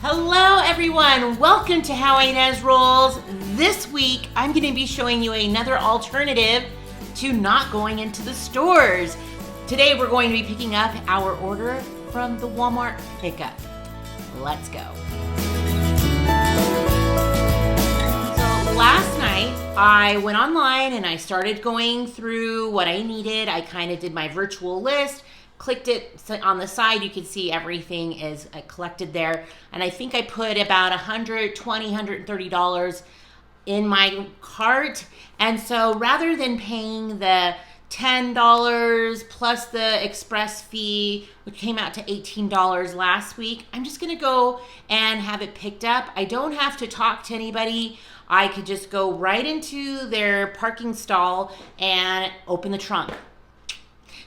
Hello everyone, welcome to How Inez Rolls. This week I'm going to be showing you another alternative to not going into the stores. Today we're going to be picking up our order from the Walmart pickup. Let's go. So last night I went online and I started going through what I needed. I kind of did my virtual list. Clicked it on the side, you can see everything is collected there. And I think I put about $120, $130 in my cart. And so rather than paying the $10 plus the express fee, which came out to $18 last week, I'm just gonna go and have it picked up. I don't have to talk to anybody. I could just go right into their parking stall and open the trunk.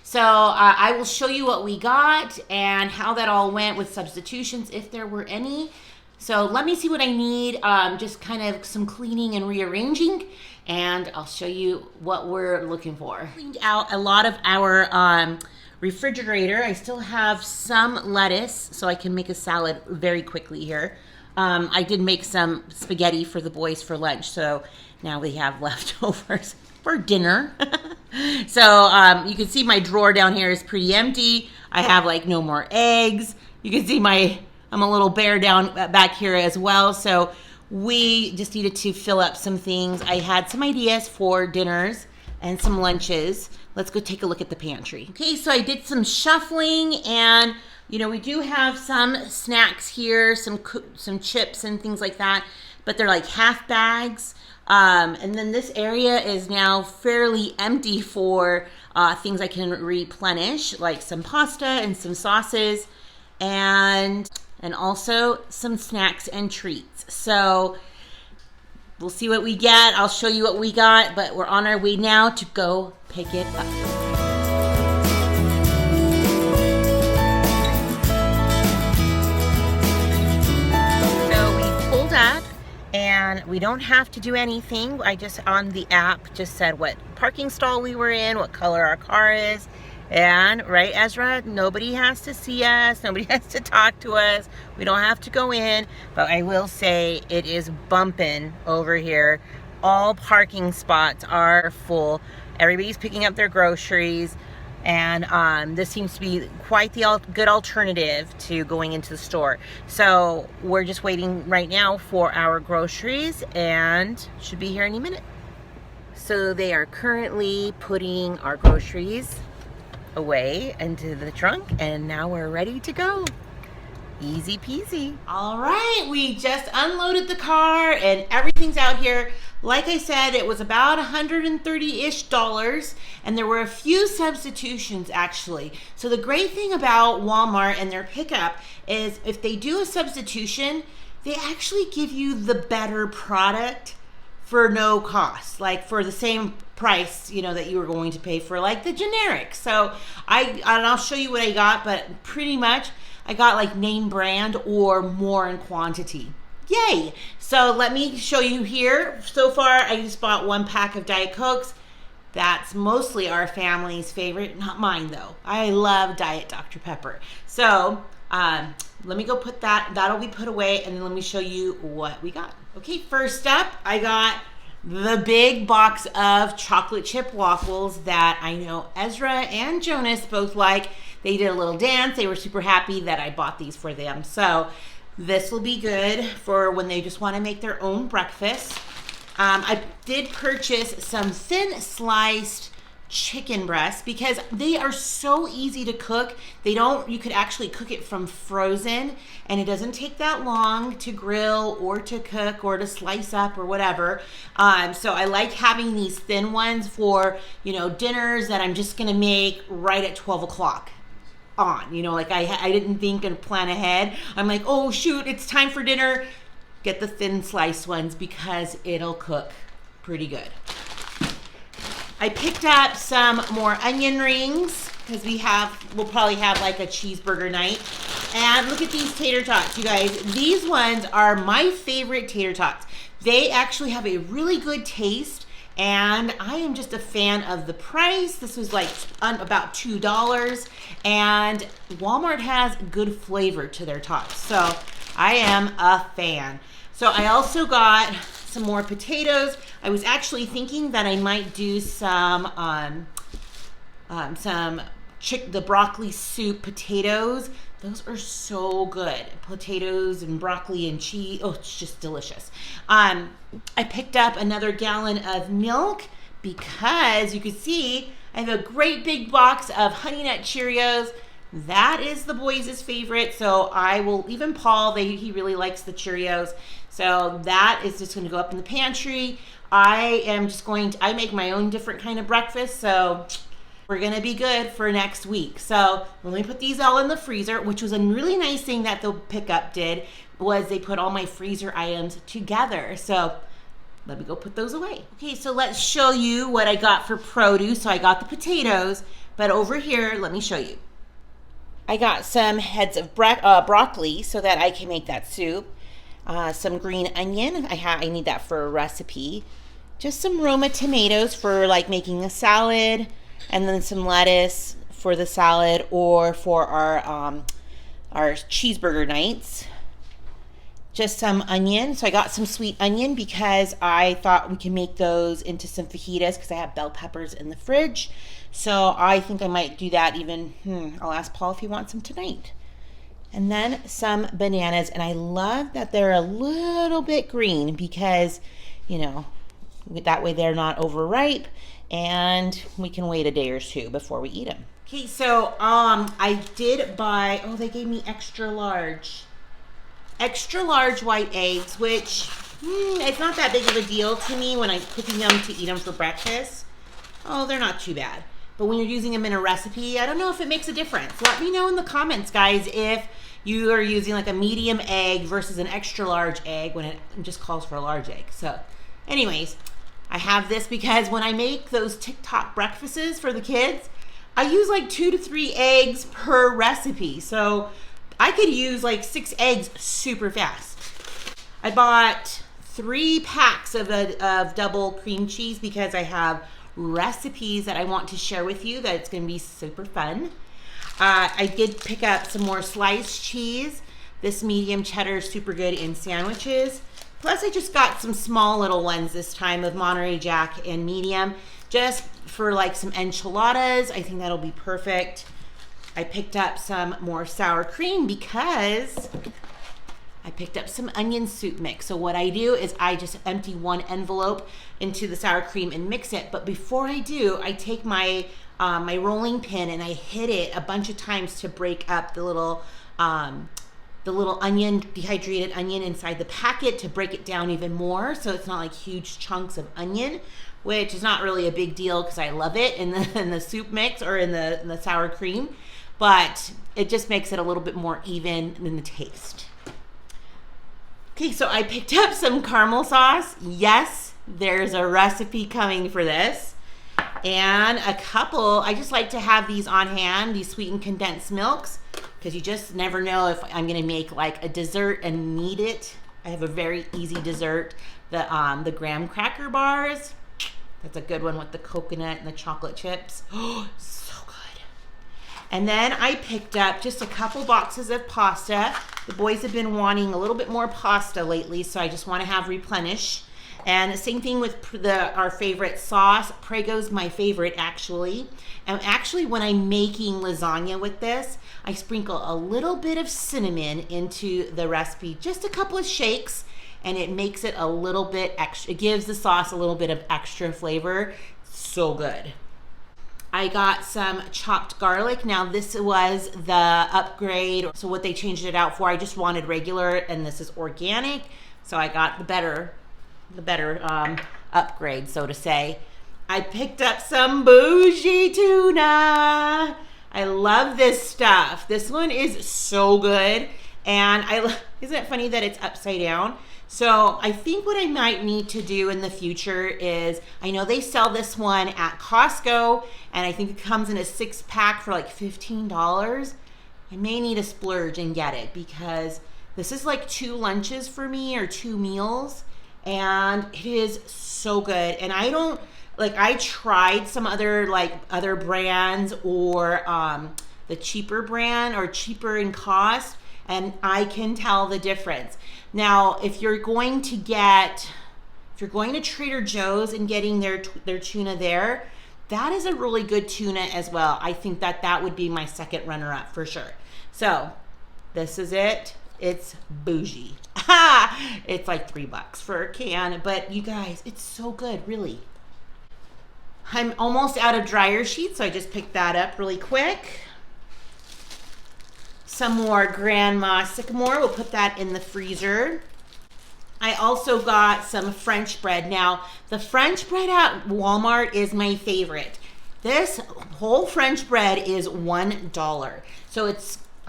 So I will show you what we got and how that all went with substitutions, if there were any. So let me see what I need, just kind of some cleaning and rearranging, and I'll show you what we're looking for. Cleaned out a lot of our refrigerator. I still have some lettuce, so I can make a salad very quickly here. I did make some spaghetti for the boys for lunch, so now we have leftovers for dinner. So you can see my drawer down here is pretty empty. I have like no more eggs. You can see I'm a little bare down back here as well. So we just needed to fill up some things. I had some ideas for dinners and some lunches. Let's go take a look at the pantry. Okay, so I did some shuffling, and you know, we do have some snacks here, some chips and things like that, but they're like half bags. And then this area is now fairly empty for things I can replenish, like some pasta and some sauces, and also some snacks and treats. So we'll see what we get. I'll show you what we got, but we're on our way now to go pick it up. So we pulled up. And we don't have to do anything. I just, on the app, just said what parking stall we were in, what color our car is. And, right, Ezra, nobody has to see us. Nobody has to talk to us. We don't have to go in. But I will say it is bumping over here. All parking spots are full. Everybody's picking up their groceries. And this seems to be quite the good alternative to going into the store. So we're just waiting right now for our groceries, and should be here any minute. So they are currently putting our groceries away into the trunk, and now we're ready to go. Easy peasy. All right, we just unloaded the car and everything's out here. Like I said, it was about $130-ish, and there were a few substitutions actually. So the great thing about Walmart and their pickup is if they do a substitution, they actually give you the better product for no cost, like for the same price, you know, that you were going to pay for like the generic. So I'll show you what I got, but pretty much I got like name brand or more in quantity. Yay! So let me show you here. So far, I just bought one pack of Diet Cokes. That's mostly our family's favorite, not mine though. I love Diet Dr. Pepper. So let me go put that'll be put away, and then let me show you what we got. Okay, first up, I got the big box of chocolate chip waffles that I know Ezra and Jonas both like. They did a little dance. They were super happy that I bought these for them. So this will be good for when they just want to make their own breakfast. I did purchase some thin sliced chicken breasts because they are so easy to cook. You could actually cook it from frozen, and it doesn't take that long to grill or to cook or to slice up or whatever. So I like having these thin ones for, you know, dinners that I'm just gonna make right at 12 o'clock on. You know, like I didn't think and plan ahead. I'm like, oh shoot, it's time for dinner. Get the thin sliced ones because it'll cook pretty good. I picked up some more onion rings because we'll probably have like a cheeseburger night. And look at these tater tots, you guys. These ones are my favorite tater tots. They actually have a really good taste, and I am just a fan of the price. This was like about $2, and Walmart has good flavor to their tots. So I am a fan. So I also got some more potatoes. I was actually thinking that I might do the broccoli soup potatoes. Those are so good. Potatoes and broccoli and cheese. Oh, it's just delicious. I picked up another gallon of milk because you can see I have a great big box of Honey Nut Cheerios. That is the boys' favorite. So I will, even Paul, he really likes the Cheerios. So that is just going to go up in the pantry. I make my own different kind of breakfast. So we're going to be good for next week. So let me put these all in the freezer, which was a really nice thing that the pickup did, was they put all my freezer items together. So let me go put those away. Okay, so let's show you what I got for produce. So I got the potatoes, but over here, let me show you. I got some heads of broccoli so that I can make that soup. Some green onion, I need that for a recipe. Just some Roma tomatoes for like making a salad, and then some lettuce for the salad or for our cheeseburger nights. Just some onion. So I got some sweet onion because I thought we can make those into some fajitas because I have bell peppers in the fridge. So I think I might do that even. I'll ask Paul if he wants some tonight. And then some bananas. And I love that they're a little bit green because, that way they're not overripe and we can wait a day or two before we eat them. Okay, so I did buy, they gave me extra large white eggs, which it's not that big of a deal to me when I'm cooking them to eat them for breakfast. Oh, they're not too bad. But when you're using them in a recipe, I don't know if it makes a difference. Let me know in the comments, guys, if you are using like a medium egg versus an extra large egg when it just calls for a large egg. So anyways, I have this because when I make those TikTok breakfasts for the kids, I use like 2 to 3 eggs per recipe. So I could use like 6 eggs super fast. I bought 3 packs of double cream cheese because I have recipes that I want to share with you that it's going to be super fun. I did pick up some more sliced cheese. This medium cheddar is super good in sandwiches. Plus I just got some small little ones this time of Monterey Jack and medium just for like some enchiladas. I think that'll be perfect. I picked up some more sour cream because I picked up some onion soup mix. So what I do is I just empty one envelope into the sour cream and mix it. But before I do, I take my my rolling pin and I hit it a bunch of times to break up the little onion, dehydrated onion inside the packet to break it down even more. So it's not like huge chunks of onion, which is not really a big deal because I love it in the soup mix or in the sour cream. But it just makes it a little bit more even in the taste. Okay, so I picked up some caramel sauce. Yes, there's a recipe coming for this. And a couple, I just like to have these on hand, these sweetened condensed milks, because you just never know if I'm gonna make like a dessert and need it. I have a very easy dessert, the graham cracker bars. That's a good one with the coconut and the chocolate chips. Oh, so good. And then I picked up just a couple boxes of pasta. The boys have been wanting a little bit more pasta lately, so I just want to have replenish. And the same thing with our favorite sauce. Prego's my favorite, actually. And actually, when I'm making lasagna with this, I sprinkle a little bit of cinnamon into the recipe, just a couple of shakes, and it makes it a little bit extra. It gives the sauce a little bit of extra flavor. So good. I got some chopped garlic. Now this was the upgrade, so what they changed it out for. I just wanted regular, and this is organic, so I got the better upgrade, so to say. I picked up some bougie tuna. I love this stuff. This one is so good, and isn't it funny that it's upside down? So I think what I might need to do in the future is, I know they sell this one at Costco, and I think it comes in a 6-pack for like $15. I may need to splurge and get it because this is like 2 lunches for me or 2 meals, and it is so good. And I tried some other brands or the cheaper brand or cheaper in cost, and I can tell the difference. Now, if you're going to Trader Joe's and getting their tuna there, that is a really good tuna as well. I think that would be my second runner-up for sure. So this is it. It's bougie. It's like $3 for a can, but you guys, it's so good, really. I'm almost out of dryer sheets, so I just picked that up really quick. Some more Grandma Sycamore. We'll put that in the freezer. I also got some French bread. Now, the French bread at Walmart is my favorite. This whole French bread is $1. So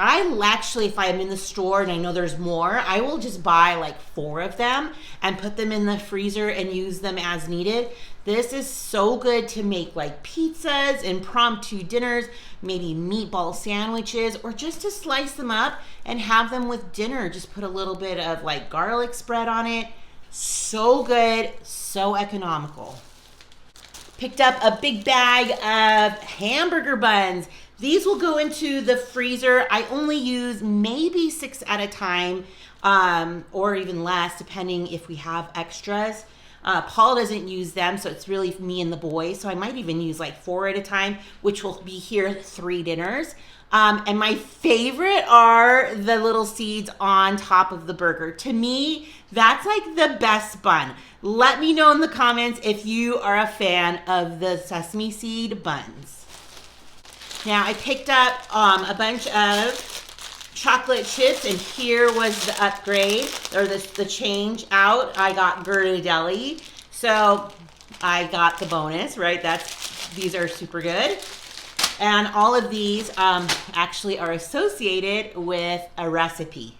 I actually, if I'm in the store and I know there's more, I will just buy like 4 of them and put them in the freezer and use them as needed. This is so good to make like pizzas, impromptu dinners, maybe meatball sandwiches, or just to slice them up and have them with dinner. Just put a little bit of like garlic spread on it. So good, so economical. Picked up a big bag of hamburger buns. These will go into the freezer. I only use maybe 6 at a time, or even less, depending if we have extras. Paul doesn't use them, so it's really me and the boys. So I might even use like 4 at a time, which will be here 3 dinners. And my favorite are the little seeds on top of the burger. To me, that's like the best bun. Let me know in the comments if you are a fan of the sesame seed buns. Now I picked up a bunch of chocolate chips, and here was the upgrade, or the change out. I got Ghirardelli, so I got the bonus, right? These are super good. And all of these actually are associated with a recipe.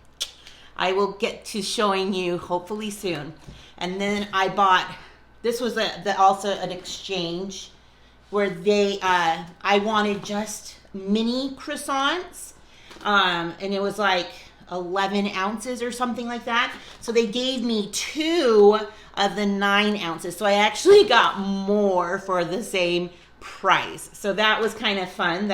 I will get to showing you hopefully soon. And then I bought, this was also an exchange where I wanted just mini croissants, and it was like 11 ounces or something like that. So they gave me 2 of the 9 ounces. So I actually got more for the same price. So that was kind of fun.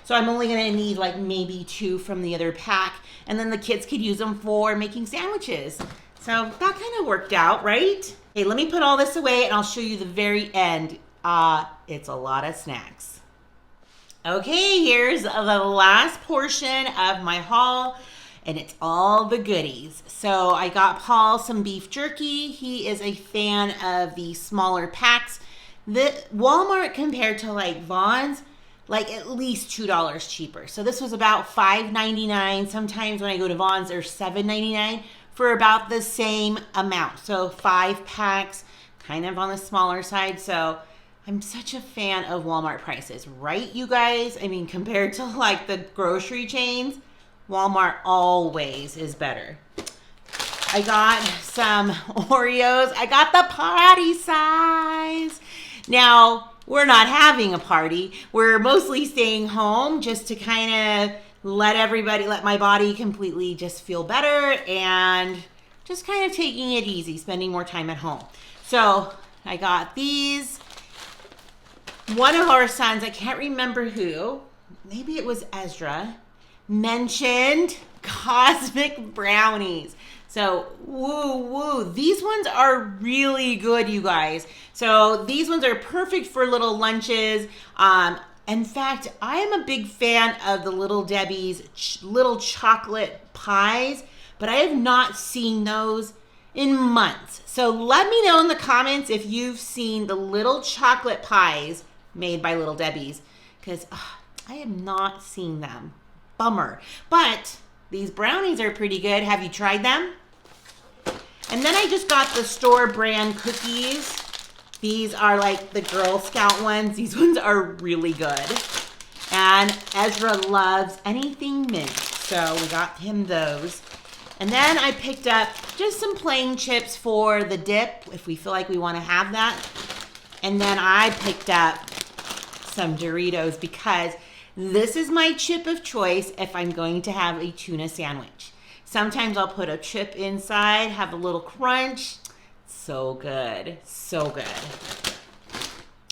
So I'm only gonna need like maybe 2 from the other pack, and then the kids could use them for making sandwiches. So that kind of worked out, right? Okay, let me put all this away and I'll show you the very end. It's a lot of snacks. Okay, here's the last portion of my haul, and it's all the goodies. So I got Paul some beef jerky. He is a fan of the smaller packs. The Walmart compared to like Vons, like at least $2 cheaper. So this was about $5.99. Sometimes when I go to Vons, they're $7.99 for about the same amount. So 5 packs, kind of on the smaller side. So I'm such a fan of Walmart prices, right, you guys? I mean, compared to like the grocery chains, Walmart always is better. I got some Oreos. I got the party size. Now, we're not having a party. We're mostly staying home just to kind of let my body completely just feel better and just kind of taking it easy, spending more time at home. So I got these. One of our sons, I can't remember who, maybe it was Ezra, mentioned cosmic brownies. So, woo. These ones are really good, you guys. So these ones are perfect for little lunches. In fact, I am a big fan of the Little Debbie's little chocolate pies, but I have not seen those in months. So let me know in the comments if you've seen the little chocolate pies made by Little Debbie's, because I have not seen them. Bummer. But these brownies are pretty good. Have you tried them? And then I just got the store brand cookies. These are like the Girl Scout ones. These ones are really good. And Ezra loves anything mint, so we got him those. And then I picked up just some plain chips for the dip, if we feel like we want to have that. And then I picked up some Doritos because this is my chip of choice if I'm going to have a tuna sandwich. Sometimes I'll put a chip inside, have a little crunch. So good, so good.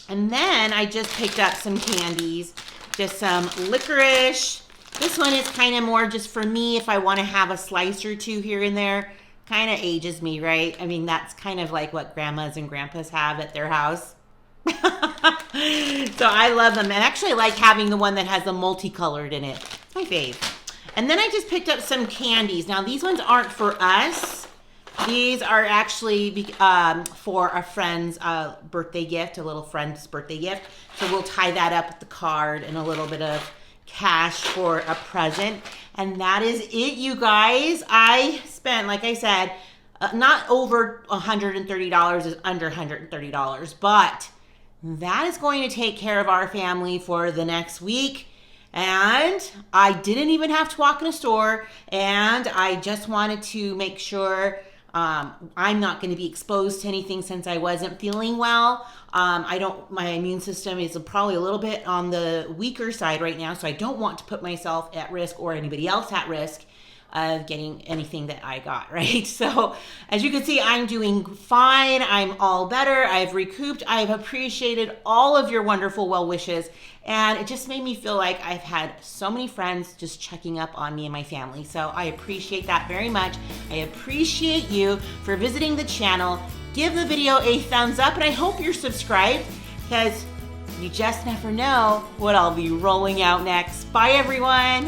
And then I just picked up some candies, just some licorice. This one is kind of more just for me if I want to have a slice or two here and there. Kind of ages me, right? I mean, that's kind of like what grandmas and grandpas have at their house. So I love them. And actually I like having the one that has the multicolored in it. It's my fave. And then I just picked up some candies. Now these ones aren't for us. These are actually for a friend's birthday gift, a little friend's birthday gift. So we'll tie that up with the card and a little bit of cash for a present. And that is it, you guys. I spent, like I said, not over $130, is under $130, but that is going to take care of our family for the next week. And I didn't even have to walk in a store, and I just wanted to make sure I'm not going to be exposed to anything since I wasn't feeling well. My immune system is probably a little bit on the weaker side right now, so I don't want to put myself at risk or anybody else at risk of getting anything that I got, right? So as you can see, I'm doing fine. I'm all better. I've recouped. I've appreciated all of your wonderful well wishes. And it just made me feel like I've had so many friends just checking up on me and my family. So I appreciate that very much. I appreciate you for visiting the channel. Give the video a thumbs up, and I hope you're subscribed because you just never know what I'll be rolling out next. Bye, everyone.